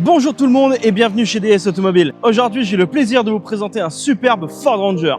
Bonjour tout le monde et bienvenue chez DS Automobile. Aujourd'hui, j'ai le plaisir de vous présenter un superbe Ford Ranger.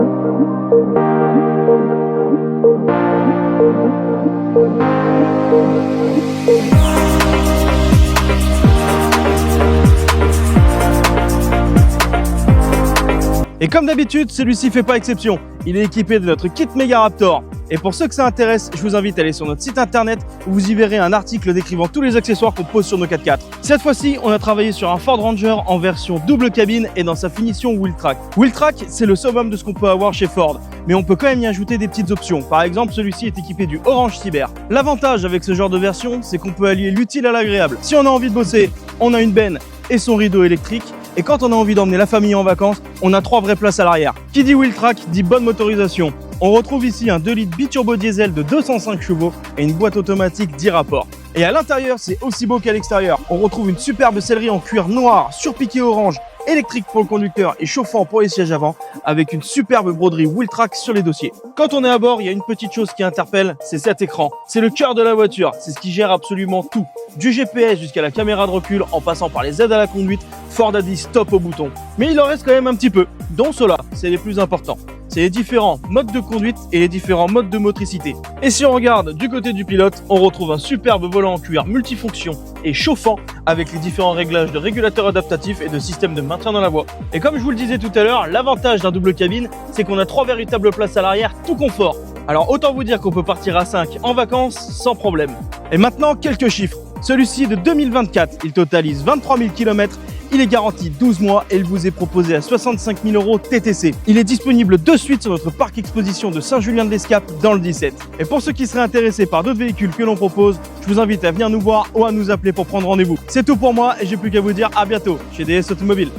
Et comme d'habitude, celui-ci fait pas exception. Il est équipé de notre kit Mega Raptor. Et pour ceux que ça intéresse, je vous invite à aller sur notre site internet où vous y verrez un article décrivant tous les accessoires qu'on pose sur nos 4x4. Cette fois-ci, on a travaillé sur un Ford Ranger en version double cabine et dans sa finition Wheeltrack. Wheeltrack, c'est le summum de ce qu'on peut avoir chez Ford, mais on peut quand même y ajouter des petites options. Par exemple, celui-ci est équipé du Orange Cyber. L'avantage avec ce genre de version, c'est qu'on peut allier l'utile à l'agréable. Si on a envie de bosser, on a une benne et son rideau électrique. Et quand on a envie d'emmener la famille en vacances, on a 3 vraies places à l'arrière. Qui dit Wheeltrack dit bonne motorisation. On retrouve ici un 2 litres biturbo diesel de 205 chevaux et une boîte automatique 10 rapports. Et à l'intérieur, c'est aussi beau qu'à l'extérieur. On retrouve une superbe sellerie en cuir noir, surpiqué orange, électrique pour le conducteur et chauffant pour les sièges avant, avec une superbe broderie Wheeltrack sur les dossiers. Quand on est à bord, il y a une petite chose qui interpelle, c'est cet écran. C'est le cœur de la voiture, c'est ce qui gère absolument tout. Du GPS jusqu'à la caméra de recul, en passant par les aides à la conduite, Ford a dit stop au bouton. Mais il en reste quand même un petit peu, dont ceux-là, c'est les plus importants. C'est les différents modes de conduite et les différents modes de motricité. Et si on regarde du côté du pilote, on retrouve un superbe volant en cuir multifonction et chauffant avec les différents réglages de régulateurs adaptatifs et de systèmes de maintien dans la voie. Et comme je vous le disais tout à l'heure, l'avantage d'un double cabine, c'est qu'on a 3 véritables places à l'arrière, tout confort. Alors autant vous dire qu'on peut partir à 5 en vacances sans problème. Et maintenant, quelques chiffres. Celui-ci est de 2024, il totalise 23 000 km. Il est garanti 12 mois et il vous est proposé à 65 000 € TTC. Il est disponible de suite sur notre parc exposition de Saint-Julien-de-Lescape dans le 17. Et pour ceux qui seraient intéressés par d'autres véhicules que l'on propose, je vous invite à venir nous voir ou à nous appeler pour prendre rendez-vous. C'est tout pour moi et j'ai plus qu'à vous dire à bientôt chez DS Automobile.